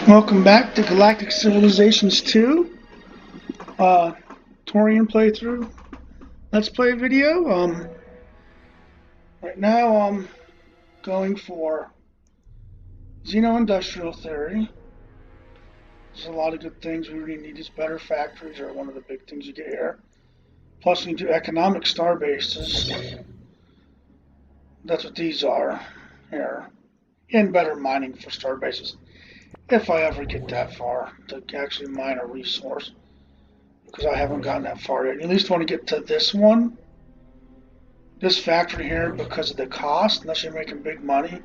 Welcome back to Galactic Civilizations 2, Torian playthrough. Let's play video. Right now I'm going for Xeno-Industrial Theory. There's a lot of good things we really need. These better factories are one of the big things you get here. Plus we do economic star bases. That's what these are here. And better mining for star bases. If I ever get that far to actually mine a resource, because I haven't gotten that far yet. You at least want to get to this one, this factory here, because of the cost, unless you're making big money.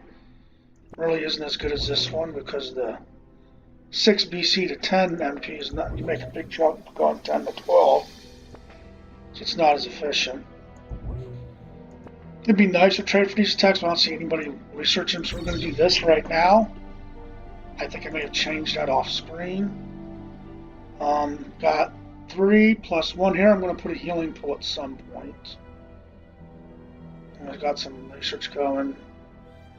Really isn't as good as this one because the 6 BC to 10 MP is not, you make a big jump going 10 to 12, so it's not as efficient. It'd be nice to trade for these techs, but I don't see anybody researching them, so we're going to do this right now. I think I may have changed that off screen. Got 3 plus 1 here. I'm going to put a healing pool at some point. I've got some research going.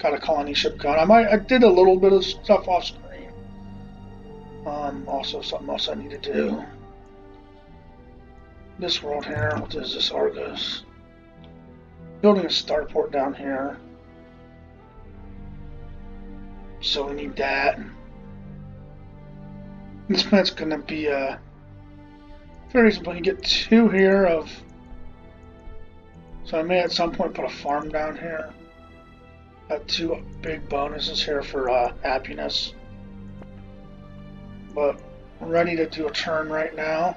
Got a colony ship going. I did a little bit of stuff off screen. Also something else I need to do. This world here. What is this? Argos. Building a starport down here. So we need that. This plant's going to be very reasonable. You get 2 here of. So I may at some point put a farm down here. Got 2 big bonuses here for happiness. But I'm ready to do a turn right now.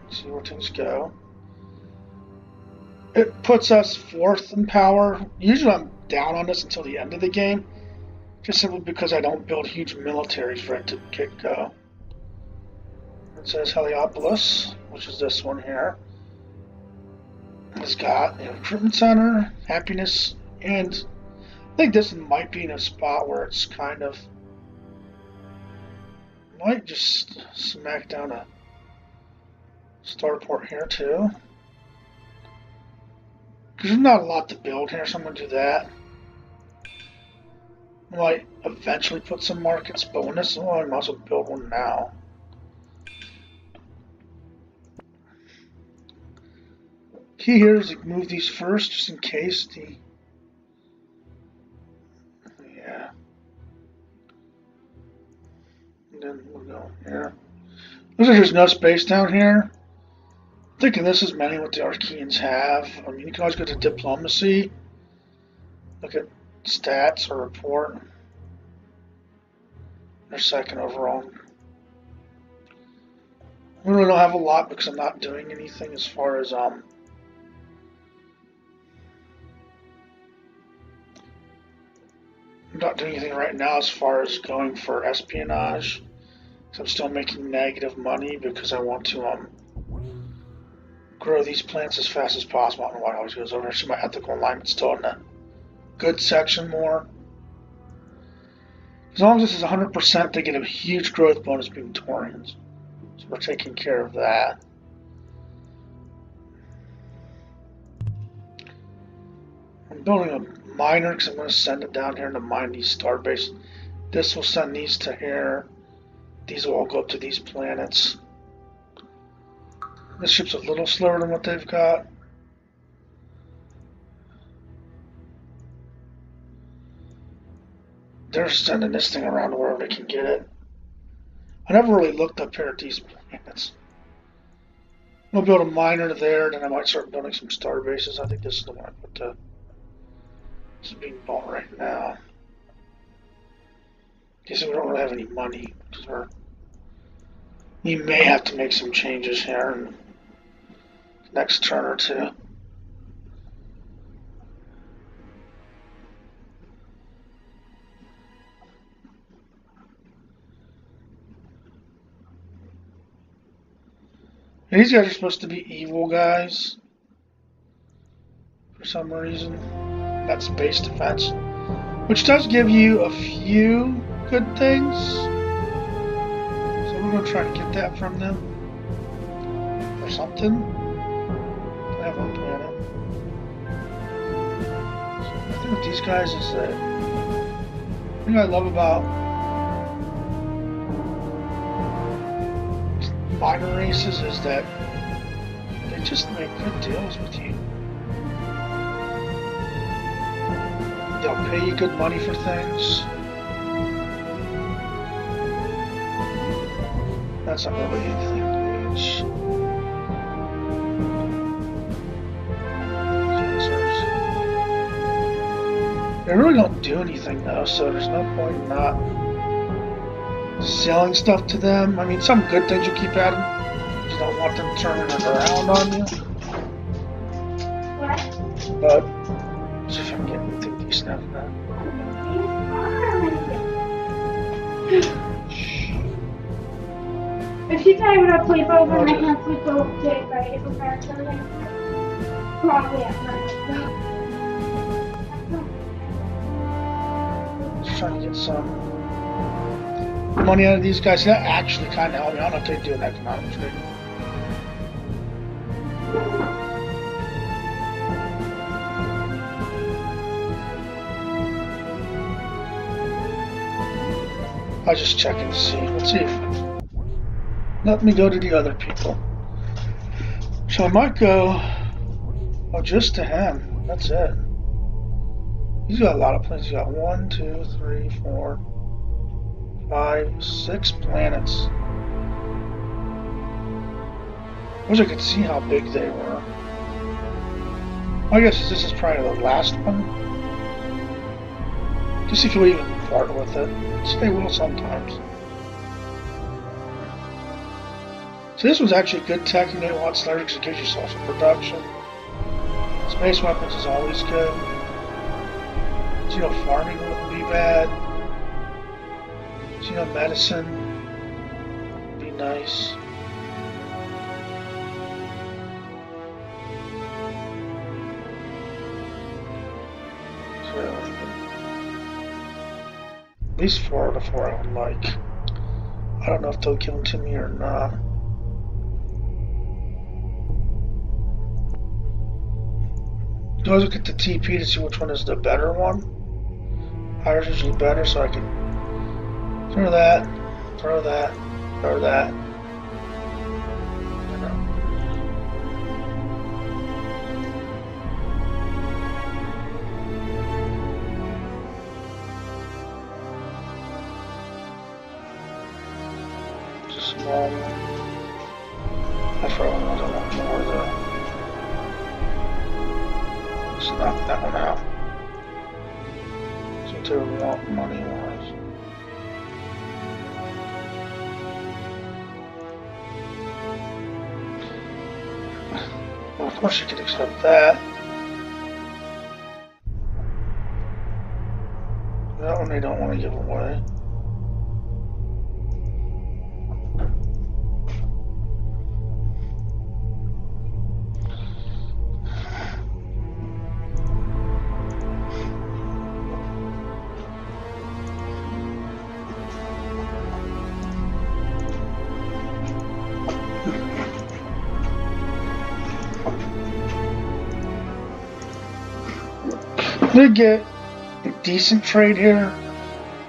Let's see where things go. It puts us 4th in power. Usually I'm down on this until the end of the game, just simply because I don't build huge militaries for it to get go. It says Heliopolis, which is this one here. It's got a recruitment center, happiness, and I think this might be in a spot where it's kind of might just smack down a starport here too. Because there's not a lot to build here, so I'm going to do that. I might eventually put some markets, but when this is one, I might also build one now. Key here is to move these first, just in case the... Yeah. And then we'll go here. Looks like there's no space down here. I'm thinking this is mainly what the Archeans have. I mean, you can always go to diplomacy, look at stats or report. They're 2nd overall. We really don't have a lot because I'm not doing anything as far as I'm not doing anything right now as far as going for espionage. So I'm still making negative money because I want to grow these plants as fast as possible. I don't know why it always goes over here. So my ethical alignment's still in the good section more. As long as this is 100%, they get a huge growth bonus being Torians. So we're taking care of that. I'm building a miner because I'm going to send it down here to mine these star bases. This will send these to here. These will all go up to these planets. This ship's a little slower than what they've got. They're sending this thing around wherever they can get it. I never really looked up here at these planets. I'm going to build a miner there, then I might start building some star bases. I think this is the one I put to... This is being bought right now. Guess we don't really have any money, because we may have to make some changes here in the next turn or 2. And these guys are supposed to be evil guys for some reason. That's space defense, which does give you a few good things. So we're going to try to get that from them or something. I have one planet. So I think with these guys is that thing I love about minor races is that they just make good deals with you. They'll pay you good money for things. That's not really anything huge. They really don't do anything though, so there's no point in not selling stuff to them. I mean, some good things you keep at them. You don't want them turning it around on you. What? But see if I can get anything decent out of that. If you tell me when I sleep over, I can't sleep over too, but if I'm probably at night. Just trying to get some money out of these guys. That actually kind of helped me. I don't know if they do an economic trade. I was just checking to see. Let's see. Let me go to the other people. So I might go just to him. That's it. He's got a lot of planets. He's got 1, 2, 3, 4, 5, 6 planets. I wish I could see how big they were. I guess this is probably the last one. Just see if we even part with it. They will sometimes. So this was actually good tech. You may want Slayer because it gives you social production. Space weapons is always good. So, you know, farming wouldn't be bad. So, you know, medicine would be nice. So, at least 4 out of 4 I would like. I don't know if they'll give them to me or not. Do I look at the TP to see which one is the better one? Higher is usually better, so I can throw that, throw that, throw that. You know. It's a small one. I probably want more though. Let's knock that one out. So do we want money wise? Well, of course you could accept that. That one they don't want to give away. Did get a decent trade here.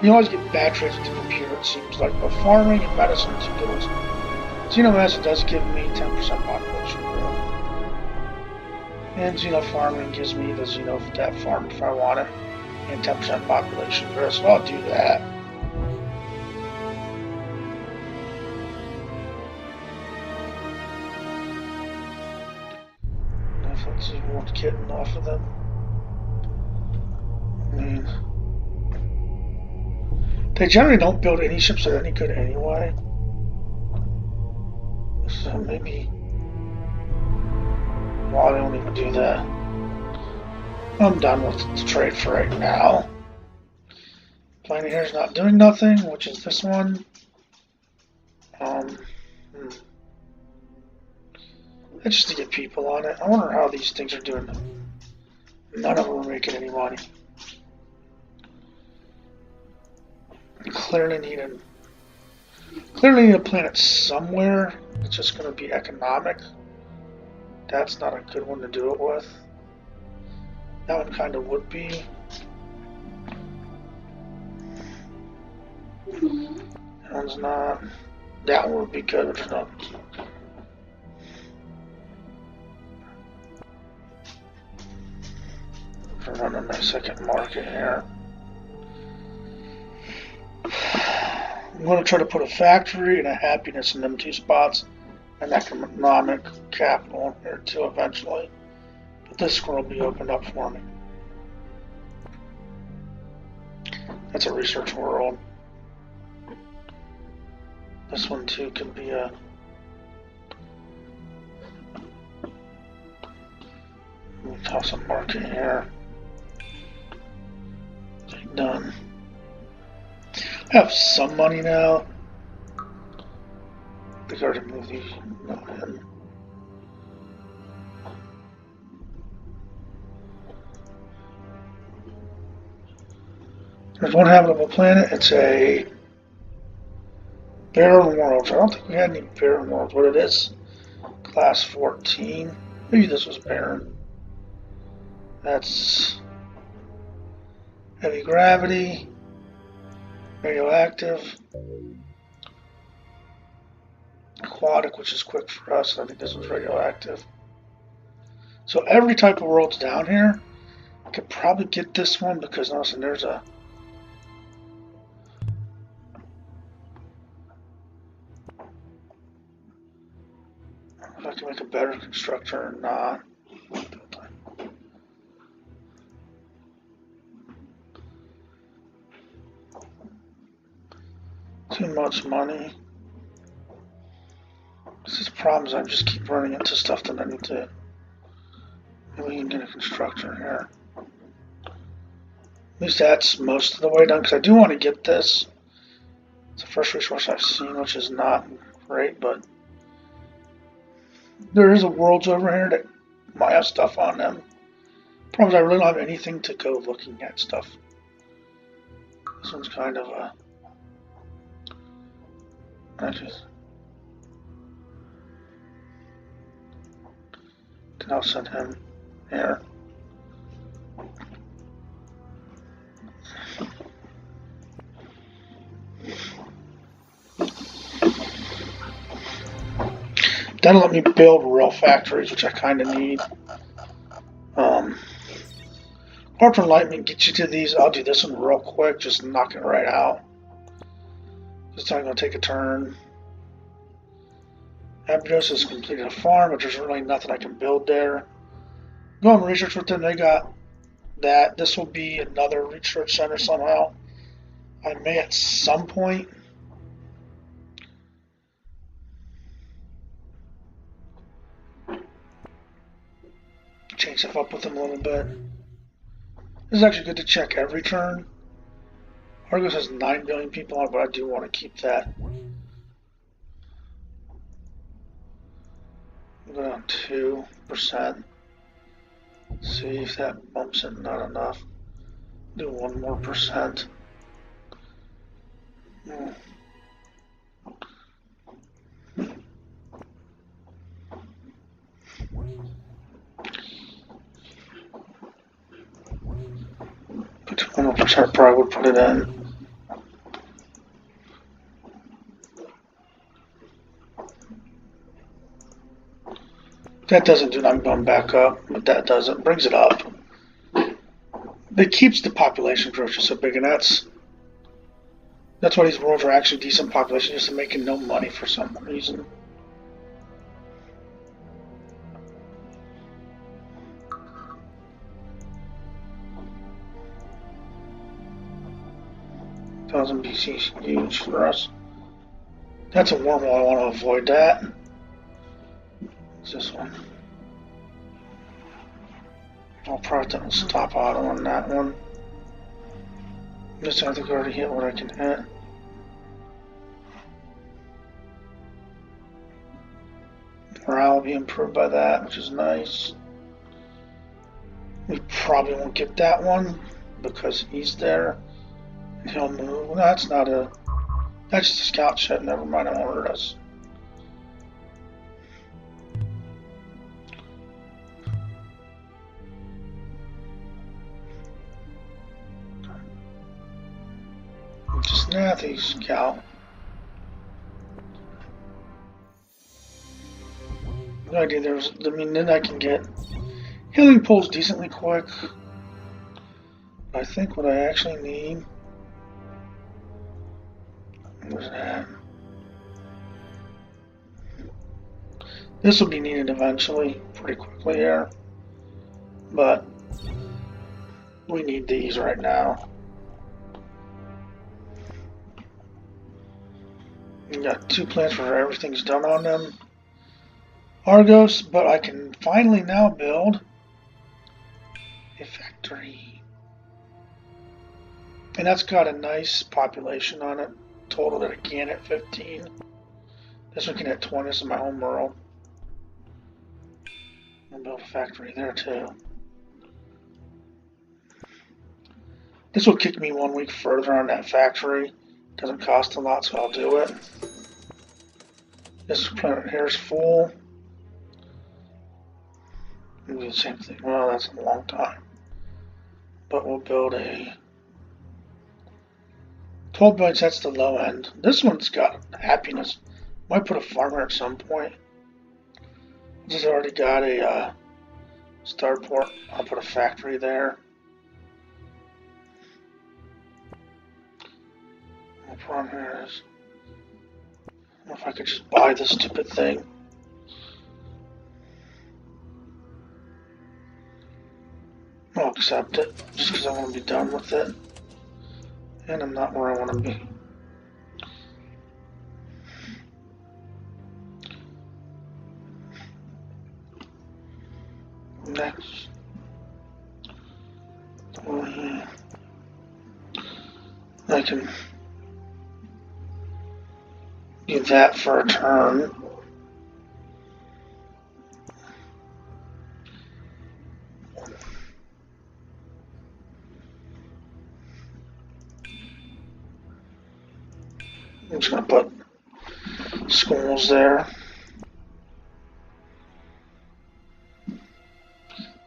You always get bad trades with the computer, it seems like, but farming and medicine is good. Xenomedicine does give me 10% population growth. And xenofarming gives me the xenothat farm if I want it, and 10% population growth, so I'll do that. Let's see what's getting off of them. I mean, they generally don't build any ships that are any good anyway. So maybe why they don't even do that. I'm done with the trade for right now. Planet here is not doing nothing, which is this one. It's just to get people on it. I wonder how these things are doing. None of them are making any money. Clearly need a planet somewhere. It's just going to be economic. That's not a good one to do it with. That one kind of would be. That one's not. That one would be good, but it's not. We're running my second market here. I'm going to try to put a factory and a happiness in them two spots, and economic capital in here too eventually. But this one will be opened up for me. That's a research world. This one too could be a. We'll toss a market here. Okay, done. I have some money now. I think I already moved these in. There's one habitable planet. It's a barren world. I don't think we had any barren worlds. What it is? Class 14. Maybe this was barren. That's heavy gravity, radioactive, aquatic, which is quick for us. I think this was radioactive. So every type of world's down here. I could probably get this one because listen, there's a. If I can make a better constructor or not. Too much money. This is problems. I just keep running into stuff that I need to. Maybe we can get a constructor here. At least that's most of the way done because I do want to get this. It's the first resource I've seen, which is not great, but there is a worlds over here that might have stuff on them. Problem is I really don't have anything to go looking at stuff. This one's kind of a. I'll send him here. That'll let me build real factories, which I kind of need. Apart from lightning, get you to these. I'll do this one real quick, just knock it right out. This time I'm going to take a turn. Abdos has completed a farm, but there's really nothing I can build there. Go and research with them. They got that. This will be another research center somehow. I may at some point. Change stuff up with them a little bit. This is actually good to check every turn. Argos has 9 billion people on it, but I do want to keep that. Go down 2%. See if that bumps it. Not enough. Do 1 more percent. Put 1 more percent. Probably would put it in. That doesn't do it, I'm going back up, but that doesn't. Brings it up. It keeps the population growth just so big, and that's why these worlds are actually decent population, just making no money for some reason. Thousand BC is huge for us. That's a wormhole. I want to avoid that. What's this one? I'll probably stop auto on that one. Just I think I already hit what I can hit. Morale will be improved by that, which is nice. We probably won't get that one because he's there. And he'll move. Well, that's not a. That's just a scout ship. Never mind, I won't hurt us. Just Yeah, these scout. No idea. Then I can get healing pulls decently quick. I think what I actually need. Where's that? This will be needed eventually, pretty quickly here. But we need these right now. We got 2 plants where everything's done on them. Argos, but I can finally now build a factory. And that's got a nice population on it. Total that it can at 15. This one can hit 20. This is my home world. I'll build a factory there too. This will kick me 1 week further on that factory. Doesn't cost a lot, so I'll do it. This planet here is full. We'll do the same thing. Well, that's a long time. But we'll build a 12 billion, that's the low end. This one's got happiness. Might put a farmer at some point. This has already got a starport. I'll put a factory there. The problem here is, I don't know if I could just buy this stupid thing. I'll accept it, just because I want to be done with it. And I'm not where I want to be. Next. I can do that for a turn. I'm just going to put schools there.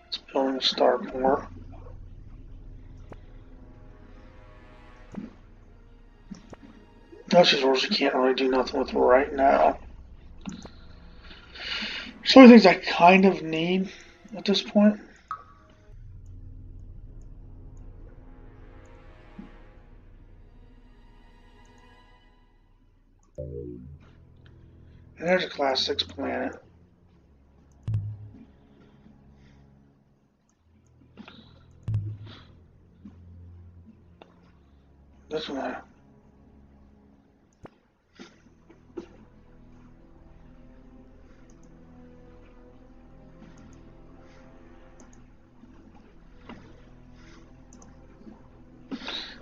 It's building a starport. That's just words you can't really do nothing with right now. So many things I kind of need at this point. And there's a class 6 planet. This one.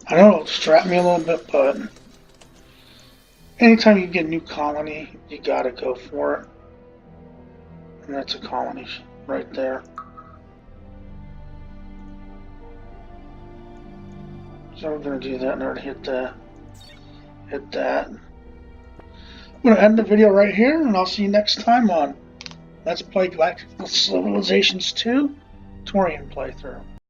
I know it'll distract me a little bit, but anytime you get a new colony, you gotta go for it. And that's a colony right there. So we're gonna do that in order to hit that. I'm gonna end the video right here, and I'll see you next time on Let's Play Galactic Civilizations 2 Torian playthrough.